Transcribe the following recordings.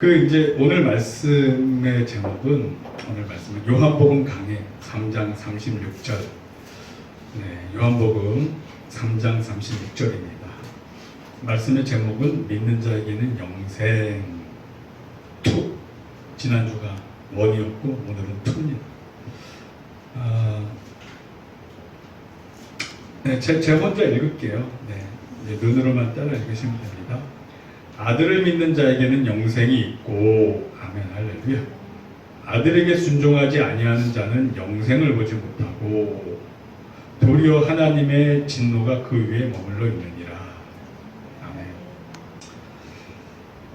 이제 오늘 말씀의 제목은 오늘 말씀은 요한복음 강해 3장 36절. 요한복음 3장 36절입니다. 말씀의 제목은 믿는 자에게는 영생 2. 지난주가 1이었고 오늘은 2입니다. 제 먼저 읽을게요. 이제 눈으로만 따라 읽으시면 됩니다. 아들을 믿는 자에게는 영생이 있고, 아멘, 할렐루야. 아들에게 순종하지 아니하는 자는 영생을 보지 못하고 도리어 하나님의 진노가 그 위에 머물러 있느니라. 아멘.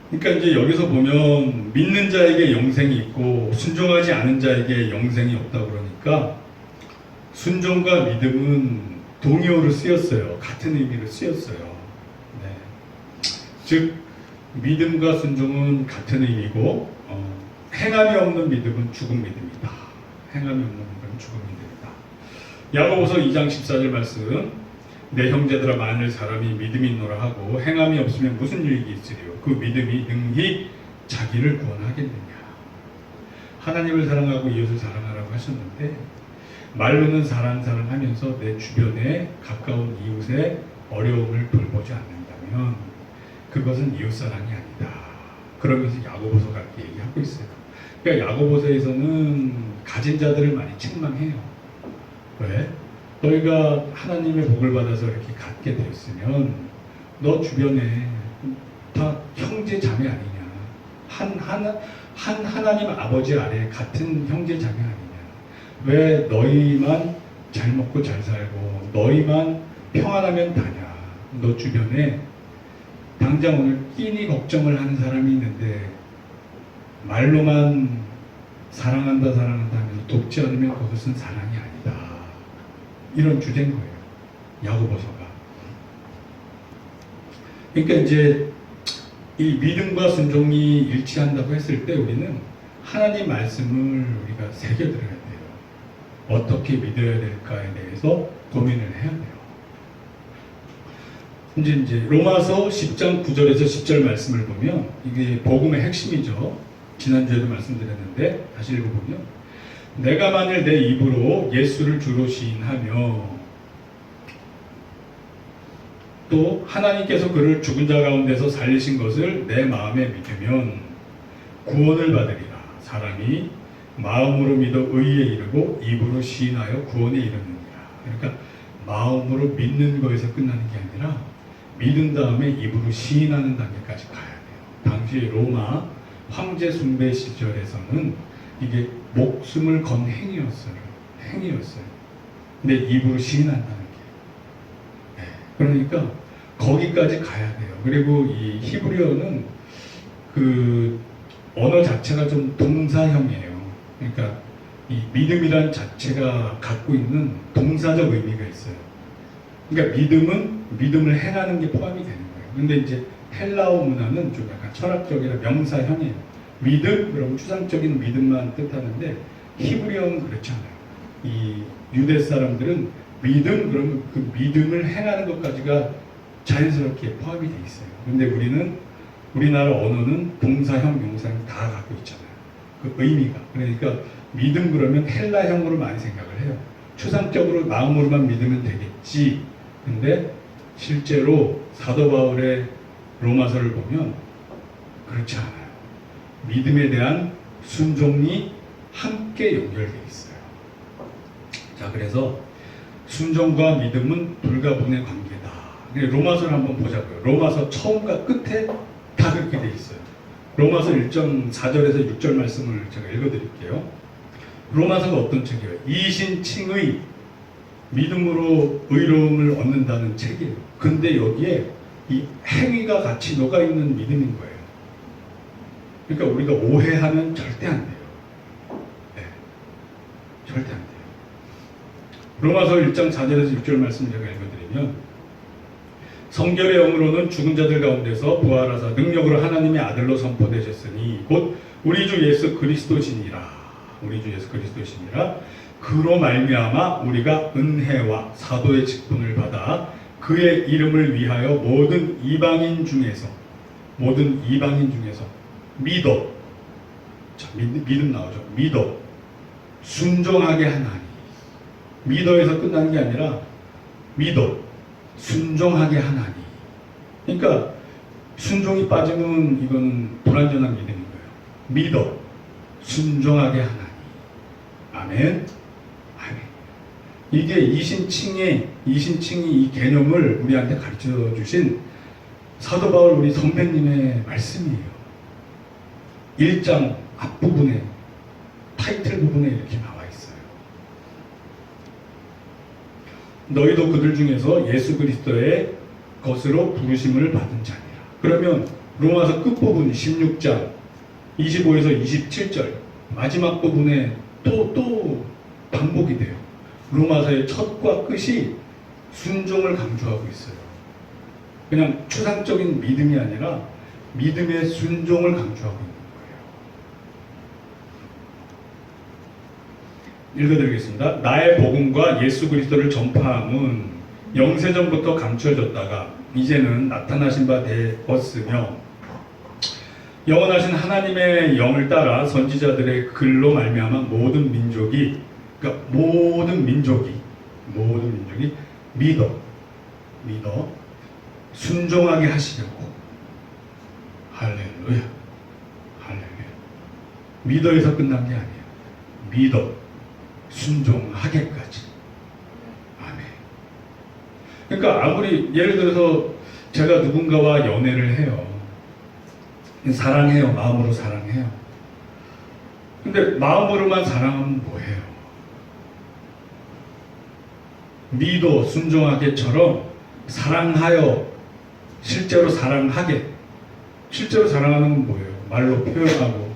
그러니까 이제 여기서 보면 믿는 자에게 영생이 있고 순종하지 않은 자에게 영생이 없다 그러니까 순종과 믿음은 동의어로 쓰였어요. 같은 의미로 쓰였어요. 즉 믿음과 순종은 같은 의미고 행함이 없는 믿음은 죽은 믿음이다. 행함이 없는 믿음은 죽은 믿음이다. 야고보서 2장 14절 말씀, 내 형제들아 만일 사람이 믿음이 있노라 하고 행함이 없으면 무슨 유익이 있으리요? 그 믿음이 능히 자기를 구원하겠느냐. 하나님을 사랑하고 이웃을 사랑하라고 하셨는데 말로는 사랑하면서 내 주변에 가까운 이웃의 어려움을 돌보지 않는다면 그것은 이웃사랑이 아니다. 그러면서 야고보서 그렇게 얘기하고 있어요. 그러니까 야고보서에서는 가진 자들을 많이 책망해요. 왜? 너희가 하나님의 복을 받아서 이렇게 갖게 되었으면 너 주변에 다 형제 자매 아니냐. 한 하나님 아버지 아래 같은 형제 자매 아니냐. 왜 너희만 잘 먹고 잘 살고 너희만 평안하면 다냐. 너 주변에 당장 오늘 끼니 걱정을 하는 사람이 있는데 말로만 사랑한다 하면서 돕지 않으면 그것은 사랑이 아니다. 이런 주제인 거예요. 야고보서가. 그러니까 이제 이 믿음과 순종이 일치한다고 했을 때 우리는 하나님 말씀을 우리가 새겨들어야 돼요. 어떻게 믿어야 될까에 대해서 고민을 해야 돼요. 이제 로마서 10장 9절에서 10절 말씀을 보면 이게 복음의 핵심이죠. 지난주에도 말씀드렸는데 다시 읽어보면 내가 만일 내 입으로 예수를 주로 시인하며 또 하나님께서 그를 죽은 자 가운데서 살리신 것을 내 마음에 믿으면 구원을 받으리라. 사람이 마음으로 믿어 의에 이르고 입으로 시인하여 구원에 이르느니라. 그러니까 마음으로 믿는 거에서 끝나는 게 아니라 믿은 다음에 입으로 시인하는 단계까지 가야 돼요. 당시 로마 황제 숭배 시절에서는 이게 목숨을 건 행위였어요. 근데 입으로 시인한다는 게. 그러니까 거기까지 가야 돼요. 그리고 이 히브리어는 그 언어 자체가 좀 동사형이에요. 그러니까 이 믿음이란 자체가 갖고 있는 동사적 의미가 있어요. 그러니까 믿음을 행하는 게 포함이 되는 거예요. 근데 이제 헬라어 문화는 좀 약간 철학적이라 명사형이에요. 믿음, 그러면 추상적인 믿음만 뜻하는데 히브리어는 그렇지 않아요. 이 유대 사람들은 믿음, 그러면 그 믿음을 행하는 것까지가 자연스럽게 포함이 돼 있어요. 근데 우리나라 언어는 동사형, 명사형 다 갖고 있잖아요. 그 의미가. 그러니까 믿음 그러면 헬라형으로 많이 생각을 해요. 추상적으로 마음으로만 믿으면 되겠지. 근데 실제로 사도 바울의 로마서를 보면 그렇지 않아요. 믿음에 대한 순종이 함께 연결되어 있어요. 자, 그래서 순종과 믿음은 불가분의 관계다. 로마서를 한번 보자고요. 로마서 처음과 끝에 다 그렇게 되어 있어요. 로마서 1장 4절에서 6절 말씀을 제가 읽어드릴게요. 로마서가 어떤 책이에요? 이신칭의 믿음으로 의로움을 얻는다는 책이에요. 근데 여기에 이 행위가 같이 녹아있는 믿음인 거예요. 그러니까 우리가 오해하면 절대 안 돼요. 절대 안 돼요. 로마서 1장 4절에서 6절 말씀 제가 읽어드리면 성결의 영으로는 죽은 자들 가운데서 부활하사 능력으로 하나님의 아들로 선포되셨으니 곧 우리 주 예수 그리스도시니라. 그로 말미암아 우리가 은혜와 사도의 직분을 받아 그의 이름을 위하여 모든 이방인 중에서 믿어. 자, 믿음 나오죠. 믿어. 순종하게 하나니. 믿어에서 끝나는 게 아니라 믿어. 순종하게 하나니. 그러니까 순종이 빠지면 이거는 불완전한 믿음인 거예요. 믿어. 순종하게 하나니. 아멘. 아멘. 이게 이신칭이 이 개념을 우리한테 가르쳐 주신 사도 바울 우리 선배님의 말씀이에요. 1장 앞부분에 타이틀 부분에 이렇게 나와 있어요. 너희도 그들 중에서 예수 그리스도의 것으로 부르심을 받은 자니라. 그러면 로마서 끝부분 16장 25에서 27절 마지막 부분에 또 반복이 돼요. 로마서의 첫과 끝이 순종을 강조하고 있어요. 그냥 추상적인 믿음이 아니라 믿음의 순종을 강조하고 있는 거예요. 읽어드리겠습니다. 나의 복음과 예수 그리스도를 전파함은 영세전부터 감추어졌다가 이제는 나타나신 바 되었으며 영원하신 하나님의 영을 따라 선지자들의 글로 말미암아 모든 민족이 믿어 순종하게 하시려고. 할렐루야. 할렐루야. 믿어에서 끝난 게 아니에요. 믿어 순종하게까지. 아멘. 그러니까 아무리 예를 들어서 제가 누군가와 연애를 해요. 사랑해요. 마음으로 사랑해요. 근데 마음으로만 사랑하면 뭐해요? 믿어 순종하게처럼 사랑하여 실제로 사랑하게. 실제로 사랑하는 건 뭐예요? 말로 표현하고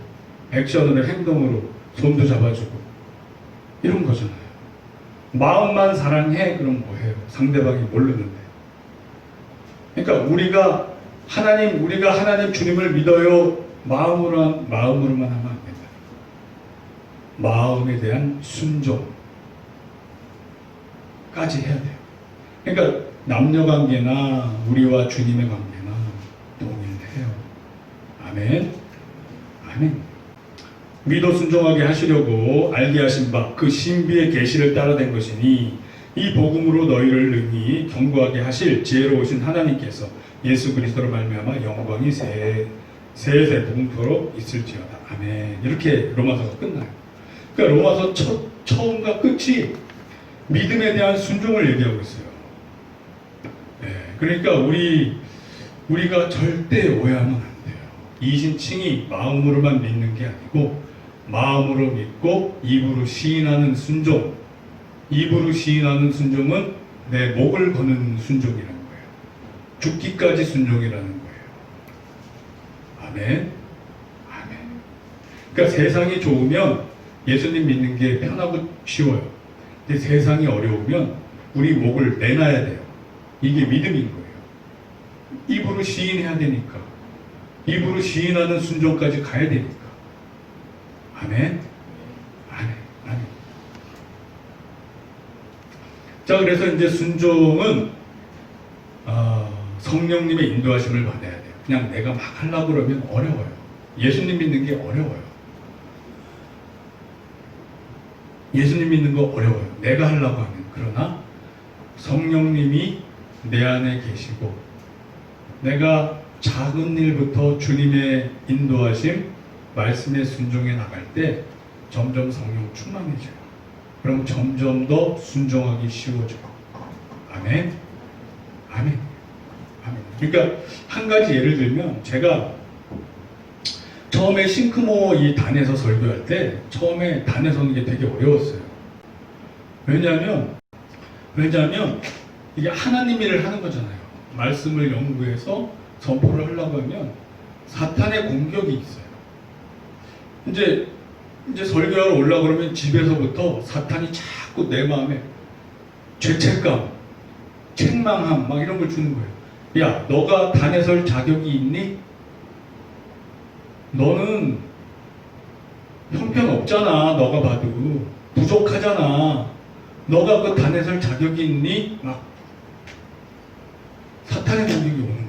액션으로 행동으로 손도 잡아주고 이런 거잖아요. 마음만 사랑해 그럼 뭐해요? 상대방이 모르는데. 그러니까 우리가 하나님 주님을 믿어요. 마음으로만 하면 안 된다. 마음에 대한 순종까지 해야 돼요. 그러니까 남녀 관계나 우리와 주님의 관계나 동일해요. 아멘. 아멘. 믿어 순종하게 하시려고 알게 하신 바 그 신비의 계시를 따라된 것이니 이 복음으로 너희를 능히 견고하게 하실 지혜로우신 하나님께서 예수 그리스도로 말미암아 영광이 세세 무궁토록 있을지어다. 아멘. 이렇게 로마서가 끝나요. 그러니까 로마서 처음과 끝이 믿음에 대한 순종을 얘기하고 있어요. 네, 그러니까 우리가 절대 오해하면 안 돼요. 이신칭이 마음으로만 믿는 게 아니고 마음으로 믿고 입으로 시인하는 순종. 입으로 시인하는 순종은 내 목을 거는 순종이라는 거예요. 죽기까지 순종이라는 거예요. 아멘. 아멘. 그러니까 세상이 좋으면 예수님 믿는 게 편하고 쉬워요. 근데 세상이 어려우면 우리 목을 내놔야 돼요. 이게 믿음인 거예요. 입으로 시인해야 되니까. 입으로 시인하는 순종까지 가야 되니까. 아멘. 아멘. 아멘. 자, 그래서 이제 순종은 성령님의 인도하심을 받아야 돼요. 그냥 내가 막 하려고 그러면 어려워요. 예수님 믿는 게 어려워요. 예수님 믿는 거 어려워요. 내가 하려고 하면. 그러나 성령님이 내 안에 계시고 내가 작은 일부터 주님의 인도하심, 말씀에 순종해 나갈 때 점점 성령 충만해져요. 그럼 점점 더 순종하기 쉬워져요. 아멘. 아멘. 아멘. 그러니까 한 가지 예를 들면 제가 처음에 싱크모 이 단에서 설교할 때 처음에 단에 서는 게 되게 어려웠어요. 왜냐하면 이게 하나님 일을 하는 거잖아요. 말씀을 연구해서 선포를 하려고 하면 사탄의 공격이 있어요. 이제 설교하러 올라고 그러면 집에서부터 사탄이 자꾸 내 마음에 죄책감, 책망함 막 이런 걸 주는 거예요. 야, 너가 단에 설 자격이 있니? 너는 형편없잖아. 너가 봐도 부족하잖아. 너가 그 단에 설 자격이 있니? 막 사탄의 공격이 오는 거예요.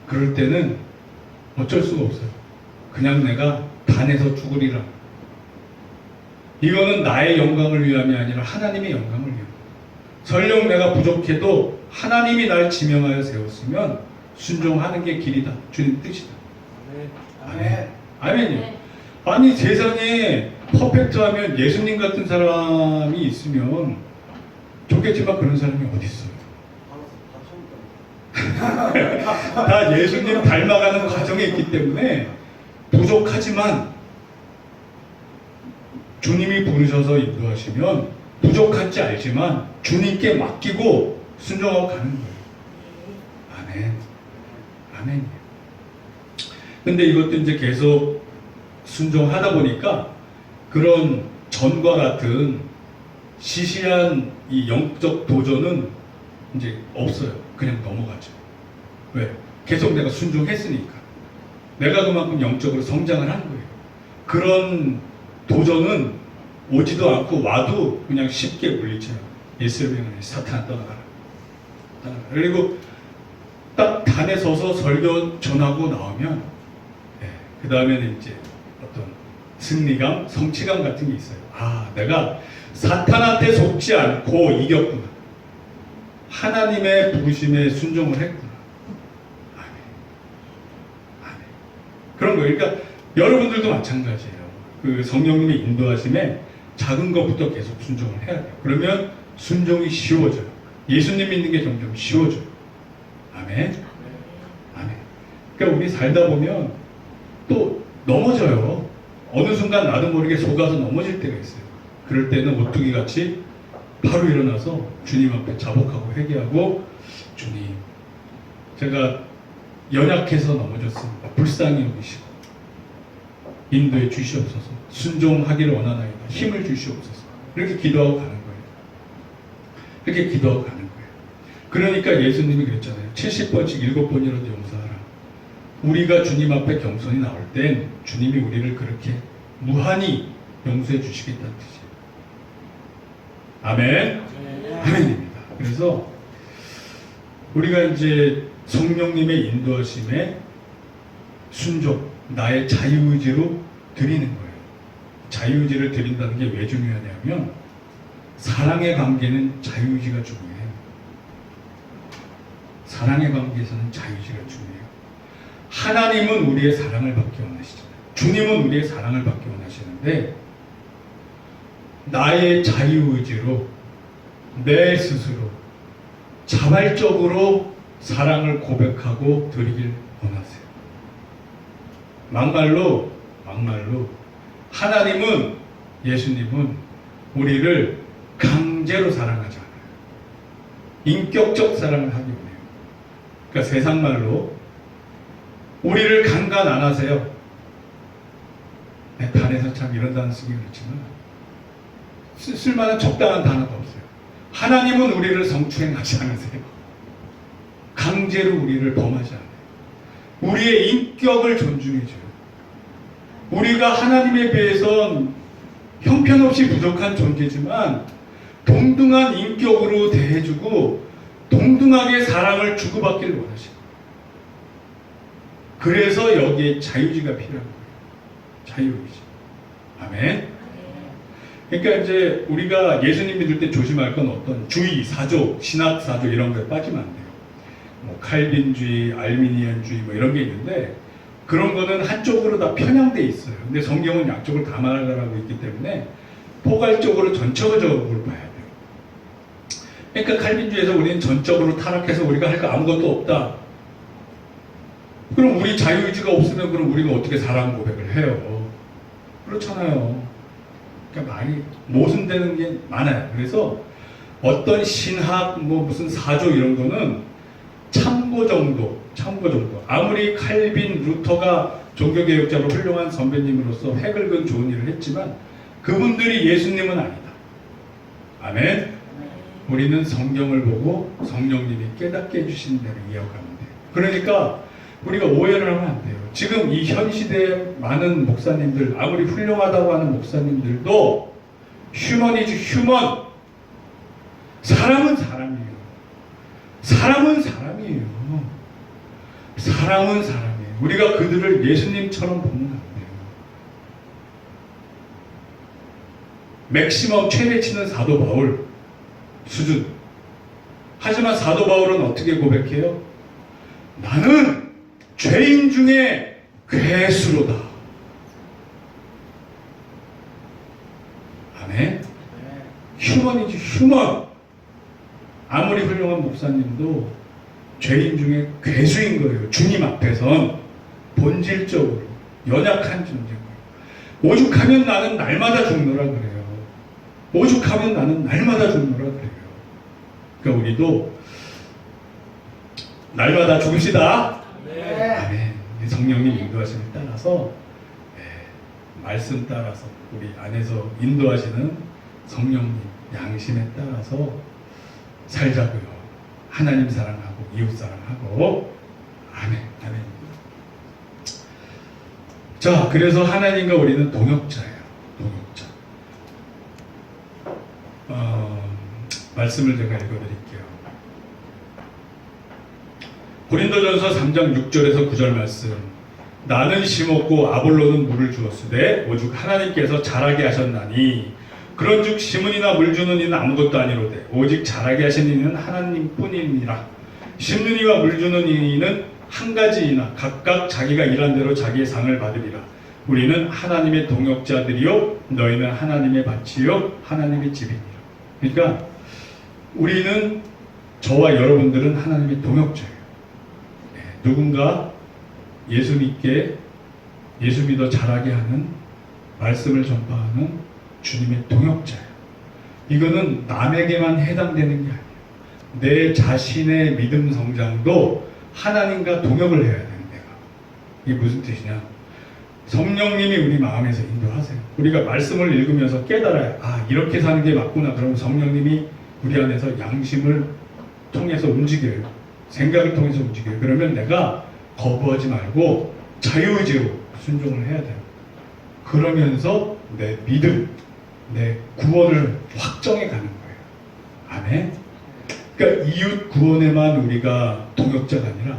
그럴 때는 어쩔 수가 없어요. 그냥 내가 단에서 죽으리라. 이거는 나의 영광을 위함이 아니라 하나님의 영광을 위함. 설령 내가 부족해도 하나님이 날 지명하여 세웠으면 순종하는 게 길이다. 주님 뜻이다. 아멘. 아멘이요. 아니 세상에 퍼펙트하면 예수님 같은 사람이 있으면 좋겠지만 그런 사람이 어디 있어요? 다 예수님 닮아가는 과정에 있기 때문에 부족하지만 주님이 부르셔서 인도하시면 부족한지 알지만 주님께 맡기고 순종하고 가는 거예요. 아멘. 아멘. 근데 이것도 이제 계속 순종하다 보니까 그런 전과 같은 시시한 이 영적 도전은 이제 없어요. 그냥 넘어가죠. 왜? 계속 내가 순종했으니까. 내가 그만큼 영적으로 성장을 한 거예요. 그런 도전은 오지도 않고 와도 그냥 쉽게 물리쳐요. 예수를 향해 사탄 떠나가라. 떠나가라. 그리고 딱 단에 서서 설교 전하고 나오면 그 다음에는 이제 어떤 승리감, 성취감 같은 게 있어요. 아, 내가 사탄한테 속지 않고 이겼구나. 하나님의 부르심에 순종을 했구나. 아멘. 아멘. 그런 거예요. 그러니까 여러분들도 마찬가지예요. 그 성령님의 인도하심에 작은 것부터 계속 순종을 해야 돼요. 그러면 순종이 쉬워져요. 예수님 믿는 게 점점 쉬워져요. 아멘. 아멘. 그러니까 우리 살다 보면 또 넘어져요. 어느 순간 나도 모르게 속아서 넘어질 때가 있어요. 그럴 때는 오뚜기 같이 바로 일어나서 주님 앞에 자복하고 회개하고, 주님, 제가 연약해서 넘어졌습니다. 불쌍히 여기시고 인도해 주시옵소서. 순종하기를 원하나이다. 힘을 주시옵소서. 이렇게 기도하고 가는 거예요. 이렇게 기도하고 가는 거예요. 그러니까 예수님이 그랬잖아요. 70번씩 7번이라도 용서하라. 우리가 주님 앞에 겸손히 나올 땐 주님이 우리를 그렇게 무한히 용서해 주시겠다는 뜻이에요. 아멘. 아멘입니다. 그래서 우리가 이제 성령님의 인도하심에 순종, 나의 자유의지로 드리는 거예요. 자유의지를 드린다는 게 왜 중요하냐면 사랑의 관계는 자유의지가 중요해요. 사랑의 관계에서는 자유의지가 중요해요. 하나님은 우리의 사랑을 받기 원하시잖아요. 주님은 우리의 사랑을 받기 원하시는데 나의 자유의지로 내 스스로 자발적으로 사랑을 고백하고 드리길 원하세요. 막말로 하나님은, 예수님은 우리를 강제로 사랑하지 않아요. 인격적 사랑을 하기 원해요. 그러니까 세상 말로 우리를 강간 안 하세요. 단에서 참 이런 단어 쓰기 그렇지만 쓸만한 적당한 단어가 없어요. 하나님은 우리를 성추행하지 않으세요. 강제로 우리를 범하지 않아요. 우리의 인격을 존중해줘요. 우리가 하나님에 비해선 형편없이 부족한 존재지만 동등한 인격으로 대해주고 동등하게 사랑을 주고받기를 원하시고, 그래서 여기에 자유의지가 필요한 거예요. 자유의지. 아멘. 그러니까 이제 우리가 예수님 믿을 때 조심할 건 어떤 주의, 사조, 신학 사조 이런 거에 빠지면 안 돼요. 뭐 칼빈주의, 알미니안주의 뭐 이런 게 있는데 그런 거는 한쪽으로 다 편향돼 있어요. 근데 성경은 양쪽을 다 말하라고 있기 때문에 포괄적으로 전체적으로 봐야 돼요. 그러니까 칼빈주의에서 우리는 전적으로 타락해서 우리가 할 거 아무것도 없다. 그럼 우리 자유의지가 없으면 그럼 우리가 어떻게 사랑 고백을 해요? 그렇잖아요. 그러니까 많이 모순되는 게 많아요. 그래서 어떤 신학, 뭐 무슨 사조 이런 거는 참고 정도. 아무리 칼빈, 루터가 종교개혁자로 훌륭한 선배님으로서 획을 그은 좋은 일을 했지만 그분들이 예수님은 아니다. 아멘. 우리는 성경을 보고 성령님이 깨닫게 해주신 대로 이어가면 돼요. 그러니까 우리가 오해를 하면 안 돼요. 지금 이 현 시대의 많은 목사님들, 아무리 훌륭하다고 하는 목사님들도 휴먼이지 휴먼. 사람은 사람이에요. 사람은 사람이에요. 사람은 사람이에요. 우리가 그들을 예수님처럼 보면 안 돼요. 맥시멈 최대치는 사도 바울 수준. 하지만 사도 바울은 어떻게 고백해요? 나는 죄인 중에 괴수로다. 아멘. 휴먼이지, 휴먼. 아무리 훌륭한 목사님도 죄인 중에 괴수인 거예요. 주님 앞에선 본질적으로 연약한 존재고요. 오죽하면 나는 날마다 죽노라 그래요. 오죽하면 나는 날마다 죽노라 그래요. 그러니까 우리도 날마다 죽읍시다. 네. 아멘. 성령님 인도하심에 따라서, 네, 말씀 따라서 우리 안에서 인도하시는 성령님 양심에 따라서 살자고요. 하나님 사랑하고 이웃 사랑하고. 아멘. 아멘. 자, 그래서 하나님과 우리는 동역자예요. 동역자. 말씀을 제가 읽어드릴게요. 고린도전서 3장 6절에서 9절 말씀. 나는 심었고 아볼로는 물을 주었으되 오직 하나님께서 자라게 하셨나니 그런즉 심은 이나 물 주는 이는 아무것도 아니로되 오직 자라게 하신 이는 하나님뿐이니라. 심는 이와 물 주는 이는 한 가지이나 각각 자기가 일한 대로 자기의 상을 받으리라. 우리는 하나님의 동역자들이요 너희는 하나님의 밭이요 하나님의 집이니라. 그러니까 우리는, 저와 여러분들은 하나님의 동역자예요. 네, 누군가 예수 믿게, 예수 믿어 자라게 하는, 말씀을 전파하는 주님의 동역자예요. 이거는 남에게만 해당되는 게 아니에요. 내 자신의 믿음 성장도 하나님과 동역을 해야 되는 데가. 이게 무슨 뜻이냐? 성령님이 우리 마음에서 인도하세요. 우리가 말씀을 읽으면서 깨달아요. 아, 이렇게 사는 게 맞구나. 그러면 성령님이 우리 안에서 양심을 통해서 움직여요. 생각을 통해서 움직여요. 그러면 내가 거부하지 말고 자유의지로 순종을 해야 돼요. 그러면서 내 믿음, 내 구원을 확정해 가는 거예요. 아멘. 그러니까 이웃 구원에만 우리가 동역자가 아니라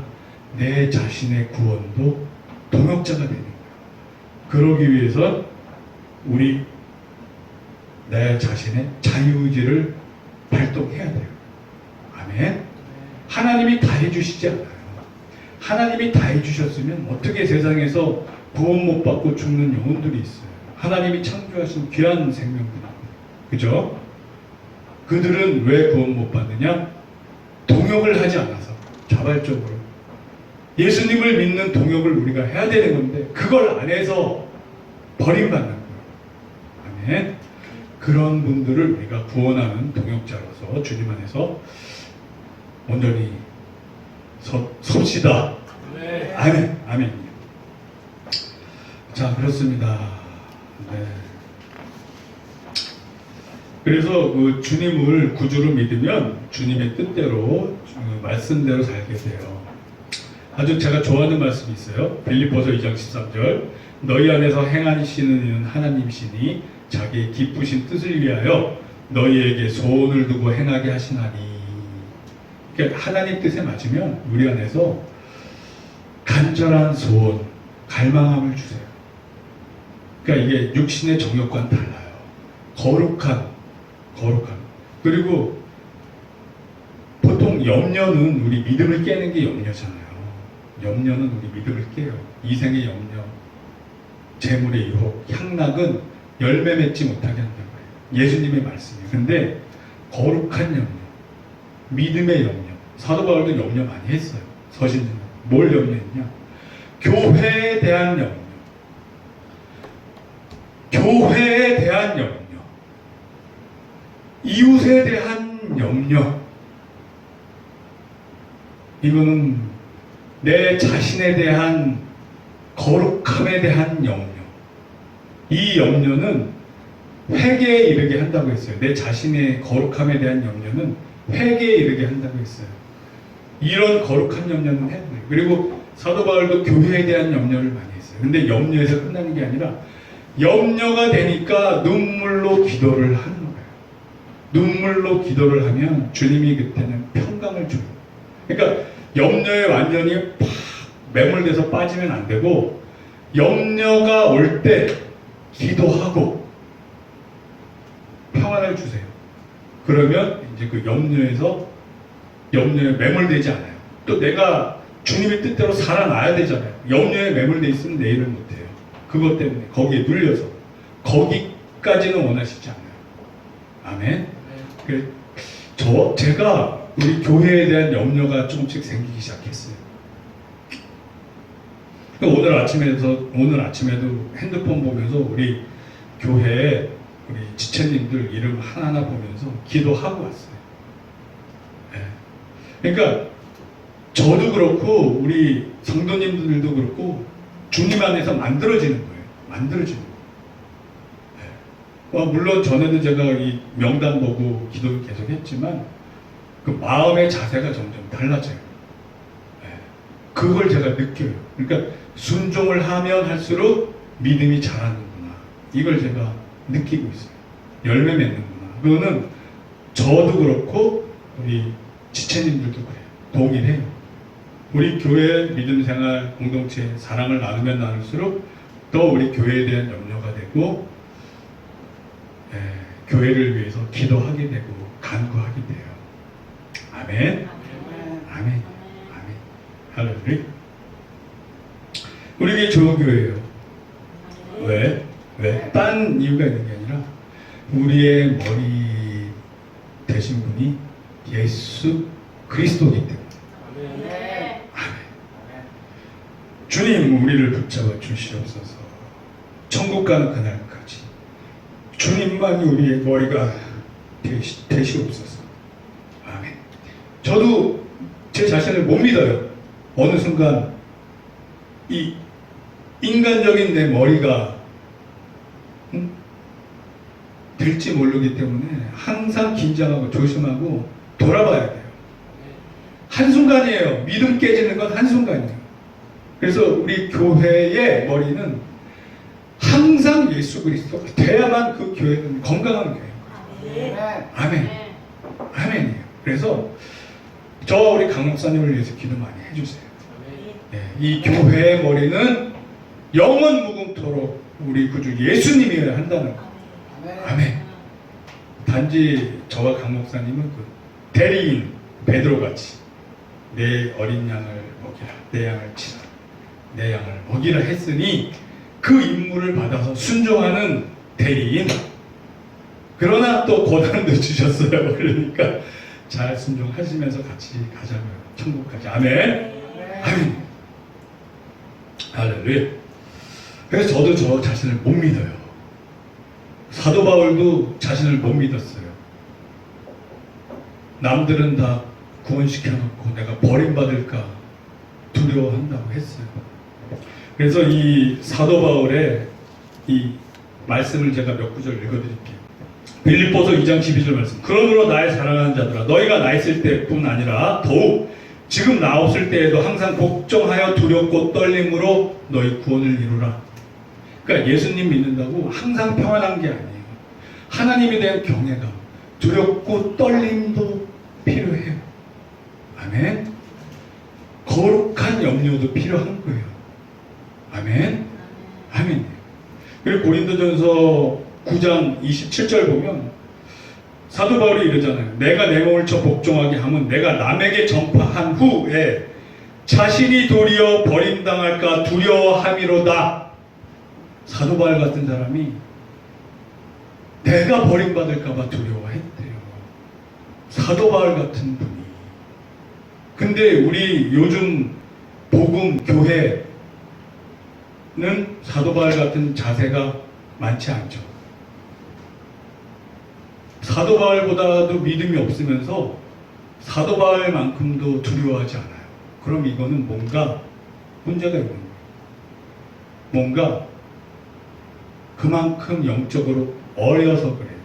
내 자신의 구원도 동역자가 되는 거예요. 그러기 위해서 우리 내 자신의 자유의지를 발동해야 돼요. 아멘. 하나님이 다 해주시지 않아요. 하나님이 다 해주셨으면 어떻게 세상에서 구원 못 받고 죽는 영혼들이 있어요. 하나님이 창조하신 귀한 생명들. 그죠? 그들은 왜 구원 못 받느냐? 동역을 하지 않아서. 자발적으로. 예수님을 믿는 동역을 우리가 해야 되는 건데 그걸 안 해서 버림받는 거예요. 아멘. 그런 분들을 우리가 구원하는 동역자로서 주님 안에서 온전히 섭시다. 네. 아멘. 아멘. 자, 그렇습니다. 네. 그래서 그 주님을 구주로 믿으면 주님의 뜻대로, 말씀대로 살게 돼요. 아주 제가 좋아하는 말씀이 있어요. 빌립보서 2장 13절. 너희 안에서 행하시는 이는 하나님이시니 자기의 기쁘신 뜻을 위하여 너희에게 소원을 두고 행하게 하시나니. 그러니까 하나님 뜻에 맞으면 우리 안에서 간절한 소원, 갈망함을 주세요. 그러니까 이게 육신의 정욕과는 달라요. 거룩한. 그리고 보통 염려는 우리 믿음을 깨는 게 염려잖아요. 염려는 우리 믿음을 깨요. 이생의 염려, 재물의 유혹, 향락은 열매 맺지 못하게 한다고 해요. 예수님의 말씀이에요. 근데 거룩한 염려, 믿음의 염려, 사도 바울도 염려 많이 했어요. 서신에는 뭘 염려했냐? 교회에 대한 염려, 교회에 대한 염려, 이웃에 대한 염려. 이거는 내 자신에 대한 거룩함에 대한 염려. 이 염려는 회개에 이르게 한다고 했어요. 내 자신의 거룩함에 대한 염려는 회개에 이르게 한다고 했어요. 이런 거룩한 염려는 해야 돼요. 그리고 사도 바울도 교회에 대한 염려를 많이 했어요. 근데 염려에서 끝나는 게 아니라 염려가 되니까 눈물로 기도를 하는 거예요. 눈물로 기도를 하면 주님이 그때는 평강을 줘요. 그러니까 염려에 완전히 팍 매몰돼서 빠지면 안 되고 염려가 올 때 기도하고 평안을 주세요. 그러면 이제 그 염려에 매몰되지 않아요. 또 내가 주님의 뜻대로 살아나야 되잖아요. 염려에 매몰돼 있으면 내일은 못해요. 그것 때문에 거기에 눌려서 거기까지는 원하시지 않아요. 아멘. 제가 우리 교회에 대한 염려가 조금씩 생기기 시작했어요. 오늘 아침에도 핸드폰 보면서 우리 교회에 우리 지체님들 이름 하나하나 보면서 기도하고 왔어요. 네. 그러니까 저도 그렇고 우리 성도님들도 그렇고 주님 안에서 만들어지는 거예요. 만들어지는 거예요. 네. 물론 전에도 제가 이 명단 보고 기도를 계속 했지만 그 마음의 자세가 점점 달라져요. 네. 그걸 제가 느껴요. 그러니까 순종을 하면 할수록 믿음이 자라는구나. 이걸 제가 느끼고 있어요. 열매 맺는구나. 그거는 저도 그렇고 우리 지체님들도 그래요. 동일해요. 우리 교회 믿음 생활 공동체 사랑을 나누면 나눌수록 더 우리 교회에 대한 염려가 되고 교회를 위해서 기도하게 되고 간구하게 돼요. 아멘. 아멘. 아멘. 할렐루야. 우리 교회 좋은 교회예요. 왜? 딴 이유가 있는 게 아니라 우리의 머리 되신 분이 예수 그리스도이기 때문에. 아멘. 주님 우리를 붙잡아 주시옵소서. 천국 가는 그날까지 주님만이 우리의 머리가 되시옵소서. 아멘. 저도 제 자신을 못 믿어요. 어느 순간 이 인간적인 내 머리가 될지 모르기 때문에 항상 긴장하고 조심하고 돌아봐야 돼요. 한순간이에요. 믿음 깨지는 건 한순간이에요. 그래서 우리 교회의 머리는 항상 예수 그리스도가 돼야만 그 교회는 건강한 교회예요. 아멘. 아멘이에요. 그래서 저 우리 강 목사님을 위해서 기도 많이 해주세요. 이 교회의 머리는 영원 무궁토록 우리 구주 예수님이어야 한다는 거. 아멘. 단지 저와 강 목사님은 그 대리인 베드로같이 내 어린 양을 먹이라, 내 양을 치라, 내 양을 먹이라 했으니 그 임무를 받아서 순종하는 대리인. 그러나 또 고난도 주셨어요. 그러니까 잘 순종하시면서 같이 가자고요. 천국까지. 아멘. 아멘. 할렐루야. 그래서 저도 저 자신을 못 믿어요. 사도 바울도 자신을 못 믿었어요. 남들은 다 구원시켜놓고 내가 버림받을까 두려워한다고 했어요. 그래서 이 사도 바울의 이 말씀을 제가 몇 구절 읽어드릴게요. 빌립보서 2장 12절 말씀. 그러므로 나의 사랑하는 자들아, 너희가 나 있을 때뿐 아니라 더욱 지금 나 없을 때에도 항상 걱정하여 두렵고 떨림으로 너희 구원을 이루라. 그러니까 예수님 믿는다고 항상 평안한 게 아니에요. 하나님에 대한 경외감, 두렵고 떨림도 필요해요. 아멘. 거룩한 염려도 필요한 거예요. 아멘. 아멘. 그리고 고린도전서 9장 27절 보면 사도 바울이 이러잖아요. 내가 내 몸을 쳐 복종하게 하면 내가 남에게 전파한 후에 자신이 도리어 버림당할까 두려워함이로다. 사도 바울 같은 사람이 내가 버림받을까봐 두려워했대요. 사도 바울 같은 분이. 근데 우리 요즘 복음 교회는 사도 바울 같은 자세가 많지 않죠. 사도 바울보다도 믿음이 없으면서 사도 바울만큼도 두려워하지 않아요. 그럼 이거는 뭔가 문제가 있는 거예요. 뭔가 그만큼 영적으로 어려서 그래요.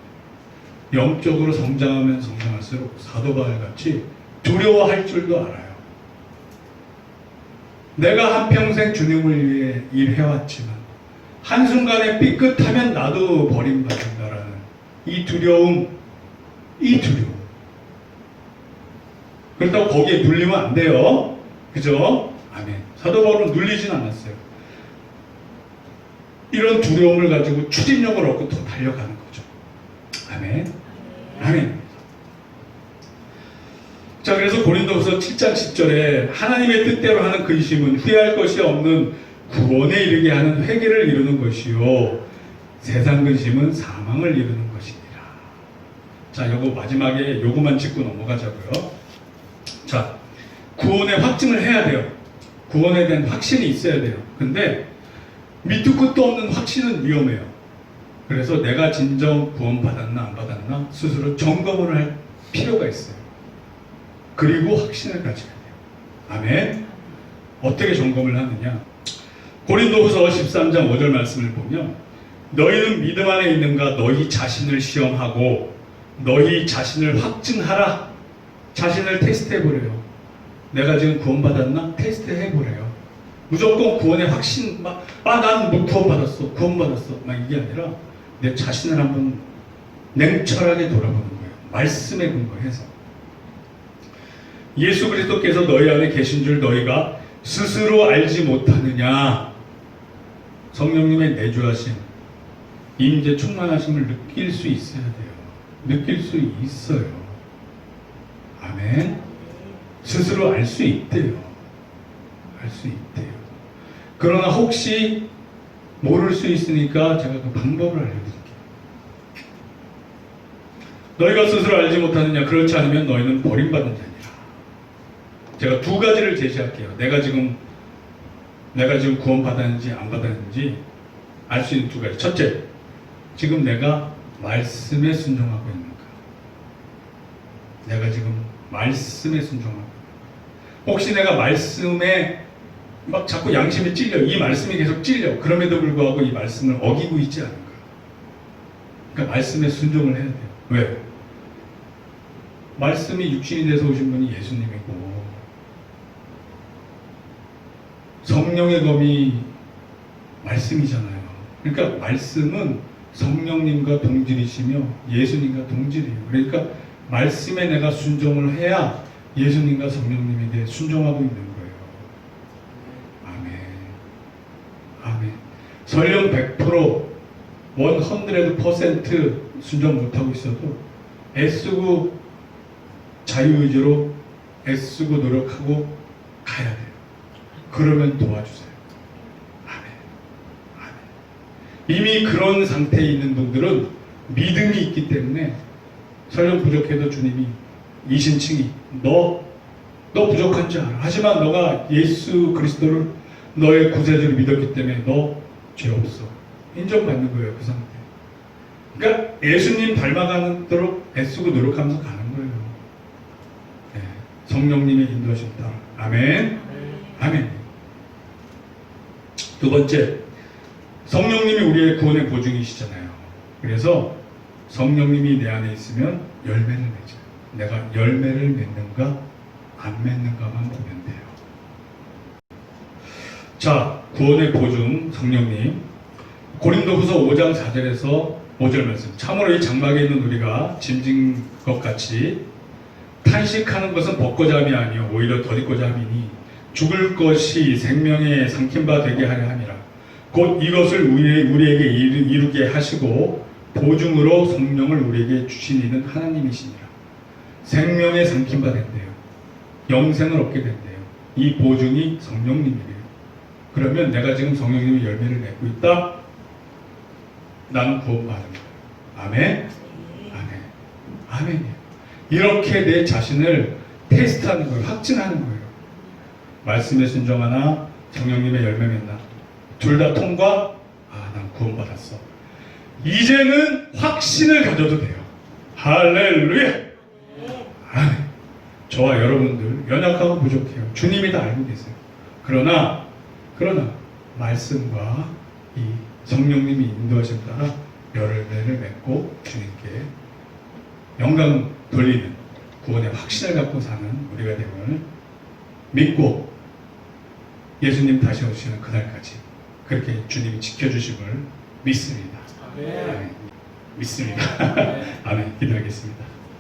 영적으로 성장하면 성장할수록 사도 바울같이 두려워할 줄도 알아요. 내가 한평생 주님을 위해 일해왔지만 한순간에 삐끗하면 나도 버림받는다라는 이 두려움. 그렇다고 거기에 눌리면 안 돼요. 그죠? 아멘. 사도 바울은 눌리진 않았어요. 이런 두려움을 가지고 추진력을 얻고 더 달려가는 거죠. 아멘. 아멘. 자, 그래서 고린도후서 7장 10절에 하나님의 뜻대로 하는 근심은 후회할 것이 없는 구원에 이르게 하는 회개를 이루는 것이요 세상 근심은 사망을 이루는 것이니라. 자, 요거 마지막에 요거만 짚고 넘어가자고요. 자, 구원의 확증을 해야 돼요. 구원에 대한 확신이 있어야 돼요. 근데 밑도 끝도 없는 확신은 위험해요. 그래서 내가 진정 구원받았나 안 받았나 스스로 점검을 할 필요가 있어요. 그리고 확신을 가져야 돼요. 아멘. 어떻게 점검을 하느냐? 고린도후서 13장 5절 말씀을 보면 너희는 믿음 안에 있는가 너희 자신을 시험하고 너희 자신을 확증하라. 자신을 테스트해보래요. 내가 지금 구원받았나? 테스트해보래요. 무조건 구원의 확신 난 뭐 구원받았어 막 이게 아니라 내 자신을 한번 냉철하게 돌아보는 거예요. 말씀에 근거해서 예수 그리스도께서 너희 안에 계신 줄 너희가 스스로 알지 못하느냐. 성령님의 내주하심, 임재 충만하심을 느낄 수 있어야 돼요. 느낄 수 있어요. 아멘. 스스로 알 수 있대요. 알 수 있대요. 그러나 혹시 모를 수 있으니까 제가 그 방법을 알려드릴게요. 너희가 스스로 알지 못하느냐. 그렇지 않으면 너희는 버림받은 자니라. 제가 두 가지를 제시할게요. 내가 지금 구원받았는지 안 받았는지 알 수 있는 두 가지. 첫째, 지금 내가 말씀에 순종하고 있는가? 내가 지금 말씀에 순종하고 있는가? 혹시 내가 말씀에 막 자꾸 양심이 찔려, 이 말씀이 계속 찔려. 그럼에도 불구하고 이 말씀을 어기고 있지 않은가? 그러니까 말씀에 순종을 해야 돼요. 왜? 말씀이 육신이 돼서 오신 분이 예수님이고 성령의 검이 말씀이잖아요. 그러니까 말씀은 성령님과 동질이시며 예수님과 동질이에요. 그러니까 말씀에 내가 순종을 해야 예수님과 성령님에게 순종하고 있는 거예요. 아멘. 아멘. 설령 100% 100% 순종 못하고 있어도 애쓰고 자유의지로 애쓰고 노력하고 가야 돼요. 그러면 도와주세요. 아멘. 아멘. 이미 그런 상태에 있는 분들은 믿음이 있기 때문에 설령 부족해도 주님이 이신칭이 너 부족한 줄 알아. 하지만 너가 예수 그리스도를 너의 구세주를 믿었기 때문에 너 죄 없어. 인정받는 거예요. 그 상태. 그러니까 예수님 닮아가도록 애쓰고 노력하면서 가는 거예요. 네. 성령님의 인도하심 따라. 아멘. 아멘. 두 번째, 성령님이 우리의 구원의 보증이시잖아요. 그래서 성령님이 내 안에 있으면 열매를 맺어요. 내가 열매를 맺는가 안 맺는가만 보면 돼요. 자, 구원의 보증 성령님. 고린도후서 5장 4절에서 5절 말씀. 참으로 이 장막에 있는 우리가 짐진 것 같이 탄식하는 것은 벚고자함이 아니요 오히려 덧입고자함이니 죽을 것이 생명에 삼킨 바 되게 하려 함이라. 곧 이것을 우리에게 이루게 하시고 보증으로 성령을 우리에게 주신 이는 하나님이시니라. 생명에 삼킨 바 된대요. 영생을 얻게 된대요. 이 보증이 성령님이래요. 그러면 내가 지금 성령님의 열매를 맺고 있다? 나는 구원받은 거예요. 아멘? 아멘. 아멘이에요. 이렇게 내 자신을 테스트하는 거예요. 확증하는 거예요. 말씀에 순종하나 성령님의 열매 맺나? 둘 다 통과? 난 구원받았어. 이제는 확신을 가져도 돼요. 할렐루야! 아멘. 저와 여러분들 연약하고 부족해요. 주님이 다 알고 계세요. 그러나 말씀과 이 성령님이 인도하심 따라 열매를 맺고 주님께 영광 돌리는 구원의 확신을 갖고 사는 우리가 되면 믿고 예수님 다시 오시는 그날까지 그렇게 주님이 지켜주심을 믿습니다. 아멘. 믿습니다. 아멘. 기도하겠습니다.